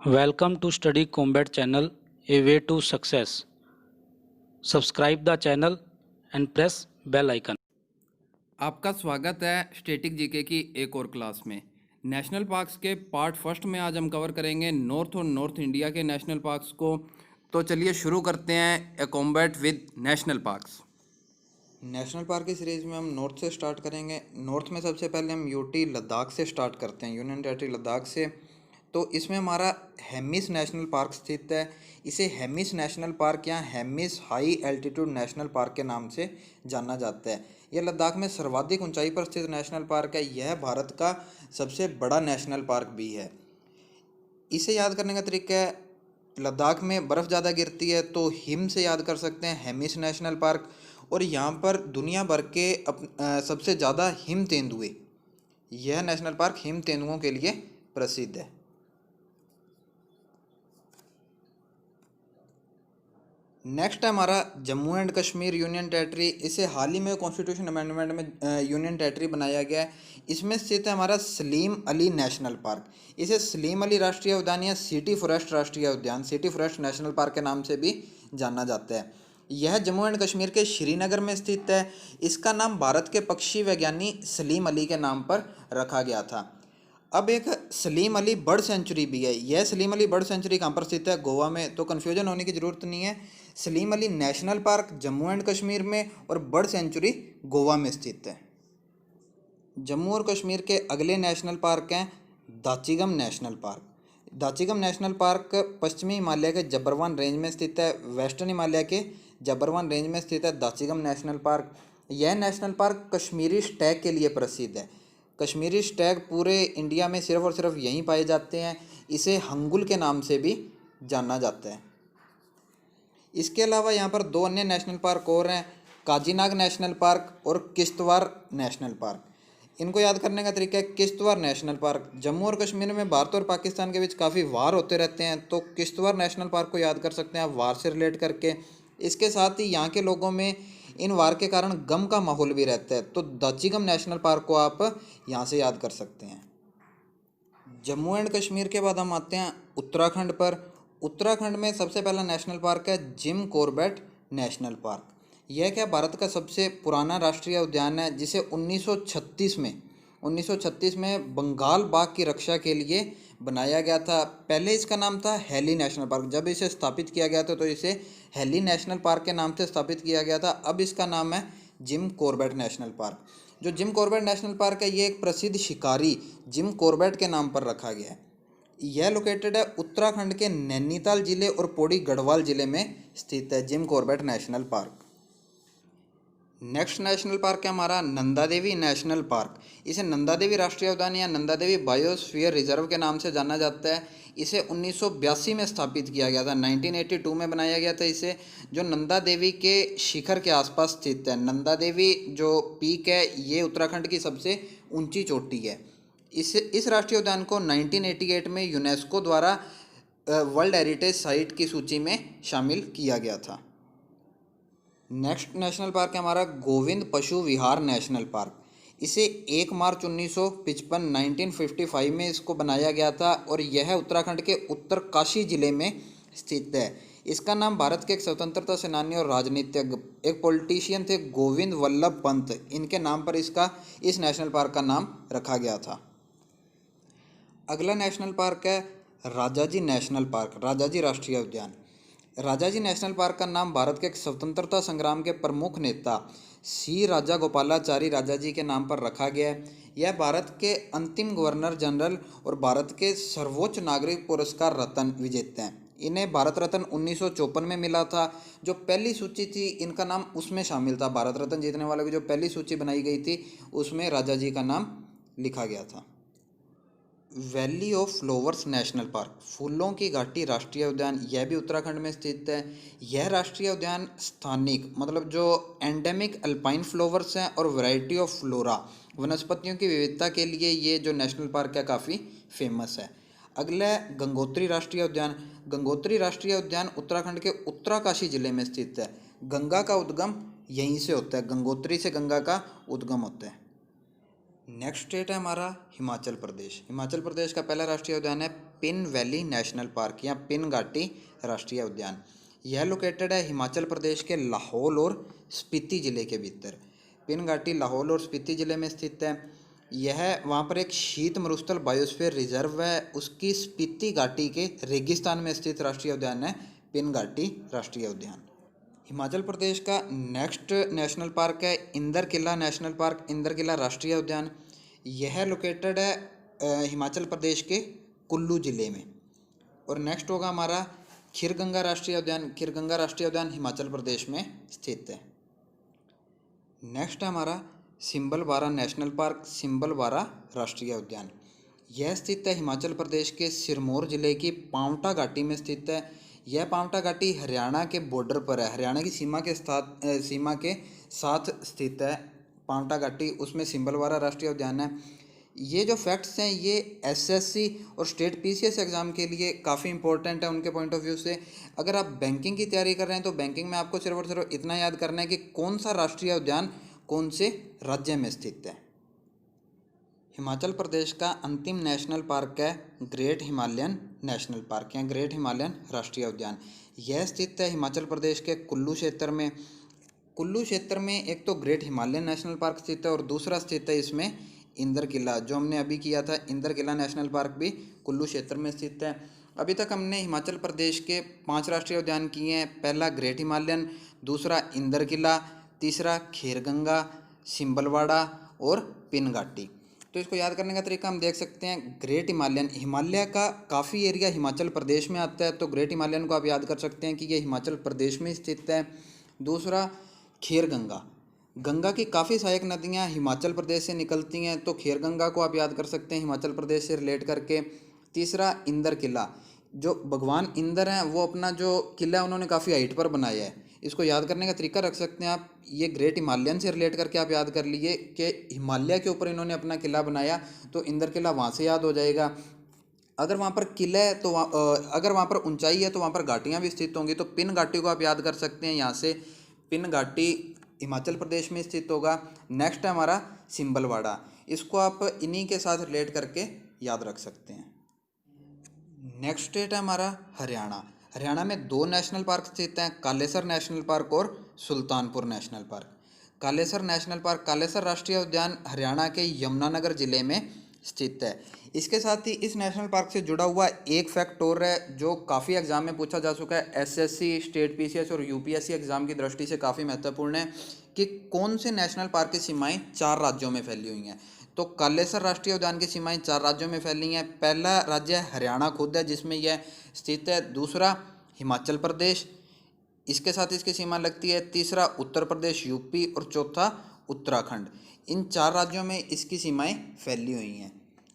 Welcome to Study Combat channel, a way to success. Subscribe the channel and press bell icon. आपका स्वागत है static GK की एक और क्लास में। नेशनल पार्क्स के पार्ट फर्स्ट में आज हम कवर करेंगे नॉर्थ और नॉर्थ इंडिया के नेशनल पार्क्स को। तो चलिए शुरू करते हैं a combat with national parks. National park की सीरीज़ में हम नॉर्थ से स्टार्ट करेंगे। नॉर्थ में सबसे पहले हम यूटी लद्दाख से स्टार्ट करते हैं, यूनियन टेरिटरी लद्दाख से। तो इसमें हमारा हेमिस नेशनल पार्क स्थित है। इसे हेमिस नेशनल पार्क या Hemis high altitude national park के नाम से जाना जाता है। यह लद्दाख में सर्वाधिक ऊंचाई पर स्थित नेशनल पार्क है। यह भारत का सबसे बड़ा नेशनल पार्क भी है। इसे याद करने का तरीका है, लद्दाख में बर्फ़ ज़्यादा गिरती है तो हिम से याद कर सकते हैं, हेमिस नेशनल पार्क। और यहाँ पर दुनिया भर के सबसे ज़्यादा हिम तेंदुए, यह नेशनल पार्क हिम तेंदुओं के लिए प्रसिद्ध है। नेक्स्ट है हमारा Jammu and Kashmir union territory. इसे हाल ही में कॉन्स्टिट्यूशन अमेंडमेंट में यूनियन टेरिटरी बनाया गया है। इसमें स्थित है हमारा सलीम अली नेशनल पार्क। इसे सलीम अली राष्ट्रीय उद्यान या सिटी फॉरेस्ट राष्ट्रीय उद्यान, सिटी फॉरेस्ट नेशनल पार्क के नाम से भी जाना जाता है। यह जम्मू एंड कश्मीर के श्रीनगर में स्थित है। इसका नाम भारत के पक्षी वैज्ञानी सलीम अली के नाम पर रखा गया था। अब एक सलीम अली बर्ड सेंचुरी भी है। यह सलीम अली बर्ड सेंचुरी कहाँ पर स्थित है? गोवा में। तो कन्फ्यूजन होने की ज़रूरत नहीं है। Salim Ali national park Jammu and Kashmir में और बर्ड सेंचुरी गोवा में स्थित है। जम्मू और कश्मीर के अगले नेशनल पार्क हैं दाचिगम नेशनल पार्क। दाचिगम नेशनल पार्क पश्चिमी हिमालय के जबरवान रेंज में स्थित है। वेस्टर्न हिमालय के जबरवान रेंज में स्थित है दाचिगम नेशनल पार्क। यह नेशनल पार्क कश्मीरी स्टैग के लिए प्रसिद्ध है। कश्मीरी स्टैग पूरे इंडिया में सिर्फ और सिर्फ यहीं पाए जाते हैं। इसे हंगुल के नाम से भी जाना जाता है। इसके अलावा यहाँ पर दो अन्य नेशनल पार्क और हैं, काजीनाग नेशनल पार्क और किश्तवाड़ नेशनल पार्क। इनको याद करने का तरीका है, किश्तवाड़ नेशनल पार्क जम्मू और कश्मीर में भारत और पाकिस्तान के बीच काफ़ी वार होते रहते हैं, तो किश्तवाड़ नेशनल पार्क को याद कर सकते हैं आप वार से रिलेट करके। इसके साथ ही यहाँ के लोगों में इन वार के कारण गम का माहौल भी रहता है, तो दाचिगम नेशनल पार्क को आप यहाँ से याद कर सकते हैं। जम्मू एंड कश्मीर के बाद हम आते हैं उत्तराखंड पर। उत्तराखंड में सबसे पहला नेशनल पार्क है जिम कॉर्बेट नेशनल पार्क। यह क्या भारत का सबसे पुराना राष्ट्रीय उद्यान है, जिसे 1936 में बंगाल बाघ की रक्षा के लिए बनाया गया था। पहले इसका नाम था हेली नेशनल पार्क। जब इसे स्थापित किया गया था तो इसे हेली नेशनल पार्क के नाम से स्थापित किया गया था। अब इसका नाम है जिम कॉर्बेट नेशनल पार्क। जो जिम कॉर्बेट नेशनल पार्क है ये एक प्रसिद्ध शिकारी जिम कॉर्बेट के नाम पर रखा गया है। यह लोकेटेड है उत्तराखंड के नैनीताल जिले और पौड़ी गढ़वाल जिले में स्थित है Jim Corbett national park. Next national park है हमारा नंदा देवी नेशनल पार्क। इसे नंदा देवी राष्ट्रीय उद्यान या नंदा देवी बायोस्फीयर रिजर्व के नाम से जाना जाता है। इसे 1982 में स्थापित किया गया था, 1982 में बनाया गया था इसे, जो नंदा देवी के शिखर के आसपास स्थित है। नंदा देवी जो पीक है ये उत्तराखंड की सबसे ऊंची चोटी है। इस राष्ट्रीय उद्यान को 1988 में यूनेस्को द्वारा वर्ल्ड हेरिटेज साइट की सूची में शामिल किया गया था। नेक्स्ट नेशनल पार्क है हमारा गोविंद पशु विहार नेशनल पार्क। इसे 1 मार्च 1955 में इसको बनाया गया था और यह उत्तराखंड के उत्तरकाशी जिले में स्थित है। इसका नाम भारत के एक स्वतंत्रता सेनानी और राजनीतिज्ञ, एक पॉलिटिशियन थे, गोविंद वल्लभ पंत, इनके नाम पर इस नेशनल पार्क का नाम रखा गया था। अगला नेशनल पार्क है राजाजी नेशनल पार्क, राजाजी राष्ट्रीय उद्यान। राजाजी नेशनल पार्क का नाम भारत के स्वतंत्रता संग्राम के प्रमुख नेता सी राजा गोपालाचारी राजाजी के नाम पर रखा गया है। यह भारत के अंतिम गवर्नर जनरल और भारत के सर्वोच्च नागरिक पुरस्कार रत्न विजेता हैं। इन्हें भारत रत्न 1954 में मिला था। जो पहली सूची थी इनका नाम उसमें शामिल था। भारत रत्न जीतने वालों की जो पहली सूची बनाई गई थी उसमें राजाजी का नाम लिखा गया था। Valley of flowers national park, फूलों की घाटी राष्ट्रीय उद्यान, यह भी उत्तराखंड में स्थित है। यह राष्ट्रीय उद्यान स्थानिक मतलब जो एंडेमिक अल्पाइन फ्लावर्स हैं और वैरायटी ऑफ फ्लोरा, वनस्पतियों की विविधता के लिए ये जो नेशनल पार्क है काफ़ी फेमस है। अगला है गंगोत्री राष्ट्रीय उद्यान। गंगोत्री राष्ट्रीय उद्यान उत्तराखंड के उत्तराकाशी जिले में स्थित है। गंगा का उद्गम यहीं से होता है, गंगोत्री से गंगा का उद्गम होता है। नेक्स्ट स्टेट है हमारा हिमाचल प्रदेश। हिमाचल प्रदेश का पहला राष्ट्रीय उद्यान है पिन वैली नेशनल पार्क या पिन घाटी राष्ट्रीय उद्यान। यह लोकेटेड है हिमाचल प्रदेश के लाहौल और स्पीति जिले के भीतर। पिन घाटी लाहौल और स्पीति जिले में स्थित है। यह वहाँ पर एक शीत मरुस्थल बायोस्फीयर रिजर्व है। उसकी स्पीति घाटी के रेगिस्तान में स्थित राष्ट्रीय उद्यान है पिन घाटी राष्ट्रीय उद्यान। हिमाचल प्रदेश का नेक्स्ट नेशनल पार्क है इंदर किला नेशनल पार्क, इंदर किला राष्ट्रीय उद्यान। यह लोकेटेड है हिमाचल प्रदेश के कुल्लू ज़िले में। और नेक्स्ट होगा हमारा खीरगंगा राष्ट्रीय उद्यान। खीरगंगा राष्ट्रीय उद्यान हिमाचल प्रदेश में स्थित है। नेक्स्ट है हमारा सिंबलबारा नेशनल पार्क, सिंबलबारा राष्ट्रीय उद्यान। यह स्थित है हिमाचल प्रदेश के सिरमौर ज़िले की पांवटा घाटी में स्थित है। यह पांवटा घाटी हरियाणा के बॉर्डर पर है, हरियाणा की सीमा के साथ स्थित है पांवटा घाटी, उसमें सिंबलबारा राष्ट्रीय उद्यान है। ये जो फैक्ट्स हैं ये एसएससी और स्टेट पीसीएस एग्ज़ाम के लिए काफ़ी इंपॉर्टेंट है उनके पॉइंट ऑफ व्यू से। अगर आप बैंकिंग की तैयारी कर रहे हैं तो बैंकिंग में आपको सिर्फ और सिर्फ इतना याद करना है कि कौन सा राष्ट्रीय उद्यान कौन से राज्य में स्थित है। हिमाचल प्रदेश का अंतिम नेशनल पार्क है ग्रेट हिमालयन नेशनल पार्क या ग्रेट हिमालयन राष्ट्रीय उद्यान। यह स्थित है हिमाचल प्रदेश के कुल्लू क्षेत्र में। कुल्लू क्षेत्र में एक तो ग्रेट हिमालयन नेशनल पार्क स्थित है और दूसरा स्थित है इसमें इंदर किला, जो हमने अभी किया था इंदर किला नेशनल पार्क भी कुल्लू क्षेत्र में स्थित है। अभी तक हमने हिमाचल प्रदेश के 5 राष्ट्रीय उद्यान किए हैं। पहला ग्रेट हिमालयन, दूसरा इंदर किला, तीसरा खीरगंगा, सिंबलवाड़ा और पिन घाटी। तो इसको याद करने का तरीका हम देख सकते हैं। ग्रेट हिमालयन, हिमालय का काफ़ी एरिया हिमाचल प्रदेश में आता है, तो ग्रेट हिमालयन को आप याद कर सकते हैं कि ये हिमाचल प्रदेश में स्थित है। दूसरा खीरगंगा, गंगा की काफ़ी सहायक नदियाँ हिमाचल प्रदेश से निकलती हैं, तो खीरगंगा को आप याद कर सकते हैं हिमाचल प्रदेश से रिलेट करके। तीसरा इंदर किला, जो भगवान इंदर हैं वो अपना जो किला है उन्होंने काफ़ी हाइट पर बनाया है। इसको याद करने का तरीका रख सकते हैं आप, ये ग्रेट हिमालयन से रिलेट करके आप याद कर लीजिए कि हिमालय के ऊपर इन्होंने अपना किला बनाया, तो इंदर किला वहाँ से याद हो जाएगा। अगर वहाँ पर किला है तो अगर वहाँ पर ऊंचाई है तो वहाँ पर घाटियाँ भी स्थित होंगी, तो पिन घाटी को आप याद कर सकते हैं यहाँ से। पिन घाटी हिमाचल प्रदेश में स्थित होगा। नेक्स्ट है हमारा सिंबलवाड़ा, इसको आप इन्हीं के साथ रिलेट करके याद रख सकते हैं। नेक्स्ट स्टेट है हमारा हरियाणा। हरियाणा में 2 नेशनल पार्क स्थित हैं, कालेसर नेशनल पार्क और Sultanpur national park. Kalesar national park, Kalesar राष्ट्रीय उद्यान हरियाणा के यमुनानगर ज़िले में स्थित है। इसके साथ ही इस नेशनल पार्क से जुड़ा हुआ एक फैक्ट और है जो काफ़ी एग्जाम में पूछा जा चुका है, एसएससी, स्टेट पीसीएस और यूपीएससी एग्जाम की दृष्टि से काफ़ी महत्वपूर्ण है कि कौन से नेशनल पार्क की सीमाएं 4 राज्यों में फैली हुई हैं। तो कालेसर राष्ट्रीय उद्यान की सीमाएं 4 राज्यों में फैली हैं। पहला राज्य हरियाणा खुद है जिसमें यह स्थित है, दूसरा हिमाचल प्रदेश, इसके साथ इसकी सीमा लगती है, तीसरा उत्तर प्रदेश यूपी और चौथा उत्तराखंड। इन 4 राज्यों में इसकी सीमाएं फैली हुई हैं।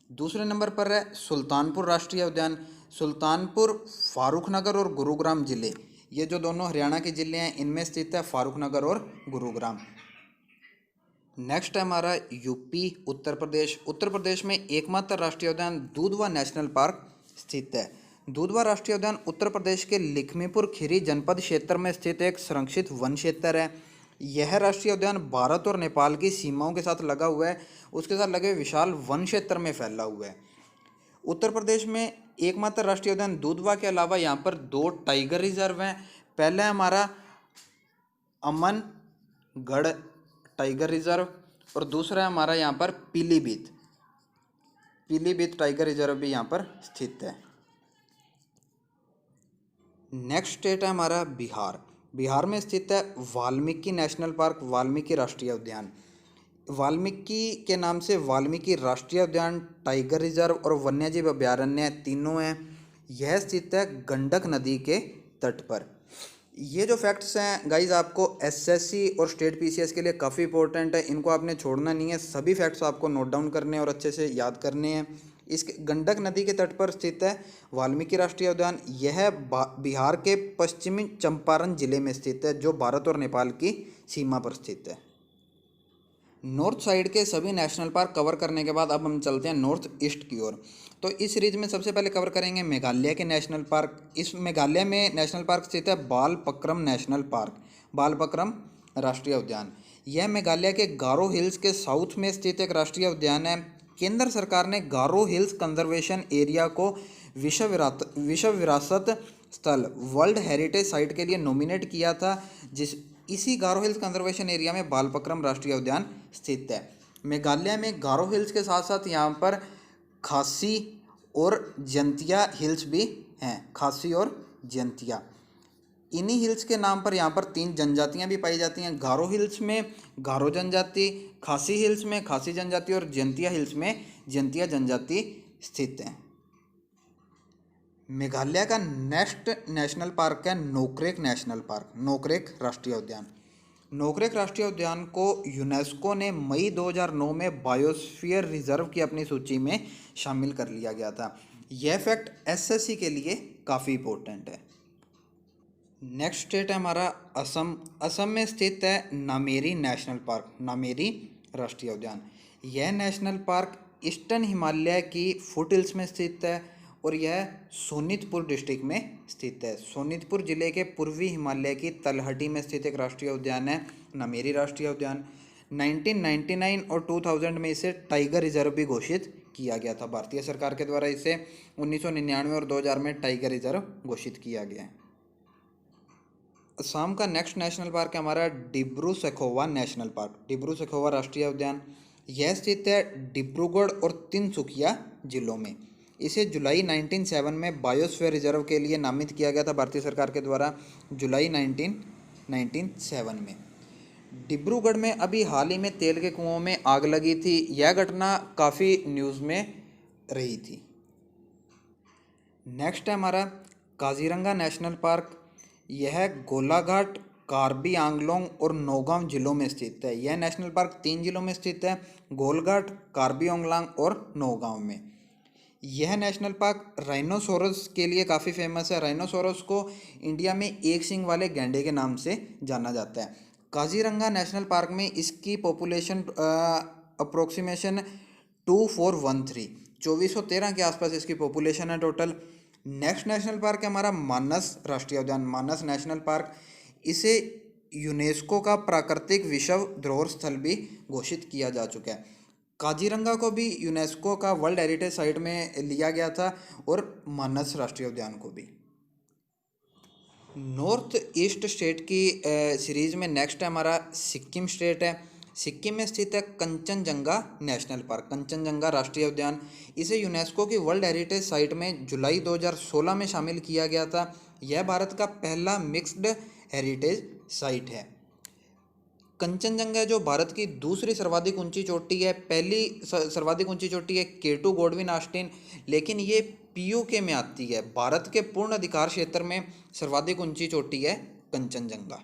दूसरे नंबर पर है सुल्तानपुर राष्ट्रीय उद्यान। सुल्तानपुर फारुखनगर और गुरुग्राम ज़िले, ये जो दोनों हरियाणा के ज़िले हैं इनमें स्थित है फारुखनगर और गुरुग्राम। नेक्स्ट है हमारा यूपी उत्तर प्रदेश। उत्तर प्रदेश में एकमात्र राष्ट्रीय उद्यान दूधवा नेशनल पार्क स्थित है। दूधवा राष्ट्रीय उद्यान उत्तर प्रदेश के लखीमपुर खीरी जनपद क्षेत्र में स्थित एक संरक्षित वन क्षेत्र है। यह राष्ट्रीय उद्यान भारत और नेपाल की सीमाओं के साथ लगा हुआ है, उसके साथ लगे विशाल वन क्षेत्र में फैला हुआ है। उत्तर प्रदेश में एकमात्र राष्ट्रीय उद्यान दूधवा के अलावा यहाँ पर 2 टाइगर रिजर्व हैं। पहला है हमारा अमनगढ़ टाइगर रिजर्व और दूसरा है हमारा यहाँ पर पीलीभीत टाइगर रिजर्व भी यहाँ पर स्थित है। नेक्स्ट स्टेट है हमारा बिहार। बिहार में स्थित है वाल्मीकि नेशनल पार्क, वाल्मीकि राष्ट्रीय उद्यान। वाल्मीकि के नाम से वाल्मीकि राष्ट्रीय उद्यान, टाइगर रिजर्व और वन्यजीव अभ्यारण्य तीनों हैं। यह स्थित है गंडक नदी के तट पर। ये जो फैक्ट्स हैं गाइज आपको एसएससी और स्टेट पीसीएस के लिए काफ़ी इंपॉर्टेंट है, इनको आपने छोड़ना नहीं है। सभी फैक्ट्स आपको नोट डाउन करने और अच्छे से याद करने हैं। इस गंडक नदी के तट पर स्थित है वाल्मीकि राष्ट्रीय उद्यान। यह बिहार के पश्चिमी चंपारण जिले में स्थित है जो भारत और नेपाल की सीमा पर स्थित है। नॉर्थ साइड के सभी नेशनल पार्क कवर करने के बाद अब हम चलते हैं नॉर्थ ईस्ट की ओर। तो इस सीरीज में सबसे पहले कवर करेंगे मेघालय के नेशनल पार्क। इस मेघालय में नेशनल पार्क स्थित है बालपक्रम नेशनल पार्क, बालपक्रम राष्ट्रीय उद्यान। यह मेघालय के गारो हिल्स के साउथ में स्थित एक राष्ट्रीय उद्यान है। केंद्र सरकार ने गारो हिल्स कंजर्वेशन एरिया को विश्व विरासत स्थल वर्ल्ड हेरिटेज साइट के लिए नॉमिनेट किया था। इसी गारो हिल्स कंजर्वेशन एरिया में बालपक्रम राष्ट्रीय उद्यान स्थित है। मेघालय में गारो हिल्स के साथ साथ यहाँ पर खासी और जंतिया हिल्स भी हैं। खासी और जंतिया, इन्हीं हिल्स के नाम पर यहाँ पर 3 जनजातियाँ भी पाई जाती हैं। गारो हिल्स में गारो जनजाति, खासी हिल्स में खासी जनजाति और जंतिया हिल्स में जंतिया जनजाति स्थित है। मेघालय का नेक्स्ट नेशनल पार्क है नोकरेक नेशनल पार्क, नोकरेक राष्ट्रीय उद्यान। नोकरेक राष्ट्रीय उद्यान को यूनेस्को ने मई 2009 में बायोस्फीयर रिजर्व की अपनी सूची में शामिल कर लिया गया था। यह फैक्ट एसएससी के लिए काफ़ी इम्पोर्टेंट है। नेक्स्ट स्टेट है हमारा असम। असम में स्थित है नामेरी नेशनल पार्क, नामेरी राष्ट्रीय उद्यान। यह नेशनल पार्क ईस्टर्न हिमालय की फुट हिल्स में स्थित है और यह सोनितपुर डिस्ट्रिक्ट में स्थित है। सोनितपुर जिले के पूर्वी हिमालय की तलहटी में स्थित एक राष्ट्रीय उद्यान है नामेरी राष्ट्रीय उद्यान। 1999 और 2000 में इसे टाइगर रिजर्व भी घोषित किया गया था। भारतीय सरकार के द्वारा इसे 1999 और 2000 में टाइगर रिजर्व घोषित किया गया है। असम का नेक्स्ट नेशनल पार्क है हमारा डिब्रू सखोवा नेशनल पार्क, डिब्रू सखोवा राष्ट्रीय उद्यान। यह स्थित है डिब्रूगढ़ और तिनसुकिया जिलों में। इसे जुलाई 1907 में बायोस्फीयर रिजर्व के लिए नामित किया गया था भारतीय सरकार के द्वारा, जुलाई 1907 में। डिब्रूगढ़ में अभी हाल ही में तेल के कुओं में आग लगी थी। यह घटना काफ़ी न्यूज़ में रही थी। नेक्स्ट है हमारा काजीरंगा नेशनल पार्क। यह गोलाघाट, कार्बी आंगलोंग और नौगांव जिलों में स्थित है। यह नेशनल पार्क 3 जिलों में स्थित है, गोलाघाट, कार्बी आंगलोंग और नौगांव में। यह नेशनल पार्क राइनोसोरस के लिए काफ़ी फेमस है। राइनोसोरस को इंडिया में एक सींग वाले गैंडे के नाम से जाना जाता है। काजीरंगा नेशनल पार्क में इसकी पॉपुलेशन अप्रोक्सीमेशन 2413, 2413 के आसपास इसकी पॉपुलेशन है टोटल। नेक्स्ट नेशनल पार्क है हमारा मानस राष्ट्रीय उद्यान, मानस नेशनल पार्क। इसे यूनेस्को का प्राकृतिक विश्व धरोहर स्थल भी घोषित किया जा चुका है। काजीरंगा को भी यूनेस्को का वर्ल्ड हेरिटेज साइट में लिया गया था और मानस राष्ट्रीय उद्यान को भी। नॉर्थ ईस्ट स्टेट की सीरीज में नेक्स्ट है हमारा सिक्किम स्टेट है। सिक्किम में स्थित है कंचनजंगा नेशनल पार्क, कंचनजंगा राष्ट्रीय उद्यान। इसे यूनेस्को की वर्ल्ड हेरिटेज साइट में जुलाई 2016 में शामिल किया गया था। यह भारत का पहला मिक्स्ड हेरिटेज साइट है। कंचनजंगा जो भारत की दूसरी सर्वाधिक ऊंची चोटी है, पहली सर्वाधिक ऊंची चोटी है केटू गॉडविन ऑस्टिन, लेकिन ये पीयूके में आती है। भारत के पूर्ण अधिकार क्षेत्र में सर्वाधिक ऊंची चोटी है कंचनजंगा।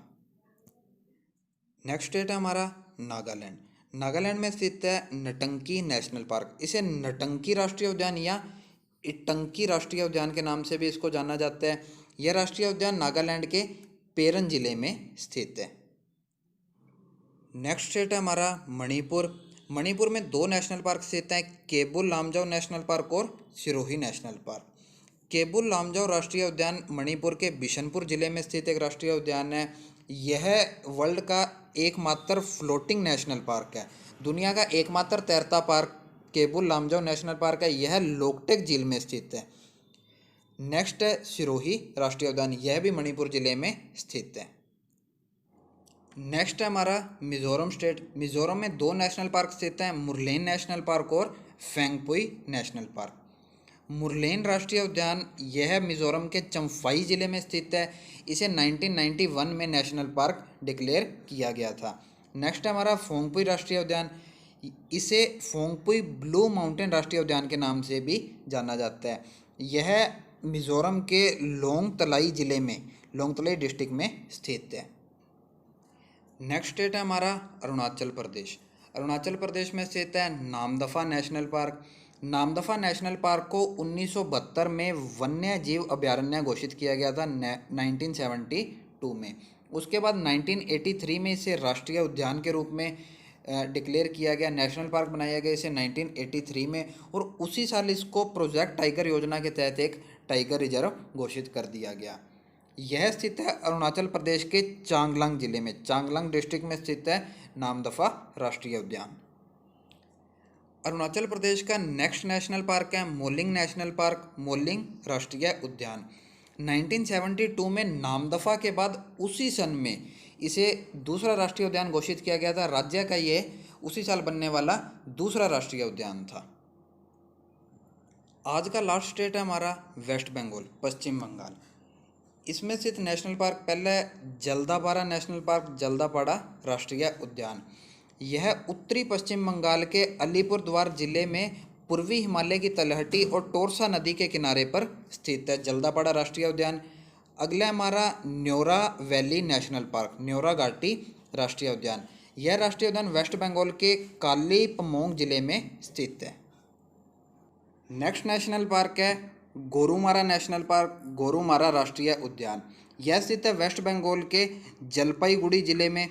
नेक्स्ट स्टेट है हमारा नागालैंड। नागालैंड में स्थित है नटंकी नेशनल पार्क। इसे नटंकी राष्ट्रीय उद्यान या इटंकी राष्ट्रीय उद्यान के नाम से भी इसको जाना जाता है। यह राष्ट्रीय उद्यान नागालैंड के पेरन जिले में स्थित है। नेक्स्ट स्टेट है हमारा मणिपुर। मणिपुर में 2 नेशनल पार्क स्थित हैं, केबुल लामजाओ नेशनल पार्क और सिरोही नेशनल पार्क। केबुल लामजाओ राष्ट्रीय उद्यान मणिपुर के बिशनपुर जिले में स्थित एक राष्ट्रीय उद्यान है। यह वर्ल्ड का एकमात्र फ्लोटिंग नेशनल पार्क है। दुनिया का एकमात्र तैरता park Keibul Lamjao national park है। यह लोकटेक झील में स्थित है। नेक्स्ट है सिरोही राष्ट्रीय उद्यान, यह भी मणिपुर जिले में स्थित है। नेक्स्ट है हमारा मिजोरम स्टेट। मिजोरम में 2 नेशनल पार्क स्थित हैं, मुरलेन नेशनल पार्क और फेंगपुई नेशनल पार्क। मुरलेन राष्ट्रीय उद्यान यह मिजोरम के चम्फाई जिले में स्थित है। इसे 1991 में नेशनल पार्क डिक्लेयर किया गया था। नेक्स्ट है हमारा फोंगपुई राष्ट्रीय उद्यान। इसे फोंगपुई ब्लू माउंटेन राष्ट्रीय उद्यान के नाम से भी जाना जाता है। यह मिजोरम के लोंगतलाई जिले में, लोंगतलाई डिस्ट्रिक्ट में स्थित है। नेक्स्ट स्टेट है हमारा अरुणाचल प्रदेश। अरुणाचल प्रदेश में स्थित है Namdapha national park. Namdapha national park को 1972 में वन्य जीव अभयारण्य घोषित किया गया था 1972 में। उसके बाद 1983 में इसे राष्ट्रीय उद्यान के रूप में डिक्लेयर किया गया, नेशनल पार्क बनाया गया इसे 1983 में, और उसी साल इसको प्रोजेक्ट टाइगर योजना के तहत एक टाइगर रिजर्व घोषित कर दिया गया। यह स्थित है अरुणाचल प्रदेश के चांगलांग जिले में, चांगलांग डिस्ट्रिक्ट में स्थित है नामदफा राष्ट्रीय उद्यान। अरुणाचल प्रदेश का नेक्स्ट नेशनल पार्क है मोलिंग नेशनल पार्क, मोलिंग राष्ट्रीय उद्यान। 1972 में नामदफा के बाद उसी सन में इसे दूसरा राष्ट्रीय उद्यान घोषित किया गया था। राज्य का ये उसी साल बनने वाला दूसरा राष्ट्रीय उद्यान था। आज का लास्ट स्टेट है हमारा वेस्ट बंगाल, पश्चिम बंगाल। इसमें स्थित नेशनल पार्क पहला है जल्दापाड़ा नेशनल पार्क, जल्दापाड़ा राष्ट्रीय उद्यान। यह उत्तरी पश्चिम बंगाल के अलीपुरद्वार जिले में पूर्वी हिमालय की तलहटी और टोरसा नदी के किनारे पर स्थित है, जल्दापाड़ा राष्ट्रीय उद्यान। अगला हमारा Neora valley national park, Neora घाटी राष्ट्रीय उद्यान। यह राष्ट्रीय उद्यान वेस्ट बंगाल के कालीपमोंग जिले में स्थित है। नेक्स्ट नेशनल पार्क है गोरुमारा नेशनल पार्क, गोरुमारा राष्ट्रीय उद्यान। यह स्थित है वेस्ट बंगाल के जलपाईगुड़ी जिले में।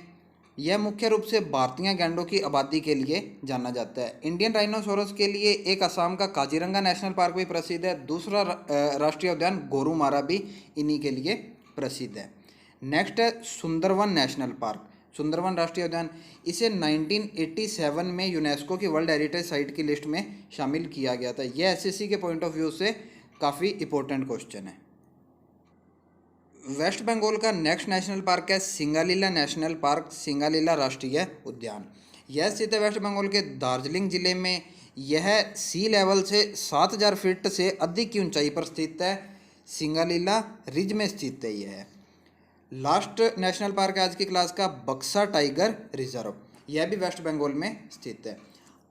यह मुख्य रूप से भारतीय गैंडों की आबादी के लिए जाना जाता है। इंडियन राइनोसोरस के लिए एक असम का काजीरंगा नेशनल पार्क भी प्रसिद्ध है। दूसरा राष्ट्रीय उद्यान गोरुमारा भी इन्हीं के लिए प्रसिद्ध है। नेक्स्ट है सुंदरवन नेशनल पार्क, सुंदरवन राष्ट्रीय उद्यान। इसे 1987 में यूनेस्को की वर्ल्ड हेरिटेज साइट की लिस्ट में शामिल किया गया था। यह एसएससी के पॉइंट ऑफ व्यू से काफ़ी इंपॉर्टेंट क्वेश्चन है। वेस्ट बंगाल का नेक्स्ट नेशनल पार्क है सिंगालीला नेशनल पार्क, सिंगालीला राष्ट्रीय उद्यान। यह स्थित है वेस्ट बंगाल के दार्जिलिंग जिले में। यह सी लेवल से 7000 फीट से अधिक की ऊंचाई पर स्थित है। सिंगालीला रिज में स्थित है। यह लास्ट नेशनल पार्क है आज की क्लास का बक्सा टाइगर रिजर्व। यह भी वेस्ट बंगाल में स्थित है।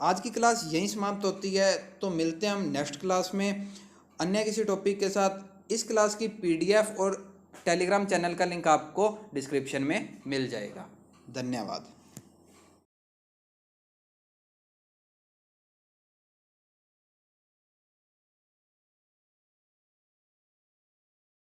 आज की क्लास यहीं समाप्त होती है, तो मिलते हैं हम नेक्स्ट क्लास में अन्य किसी टॉपिक के साथ। इस क्लास की पीडीएफ और टेलीग्राम चैनल का लिंक आपको डिस्क्रिप्शन में मिल जाएगा। धन्यवाद।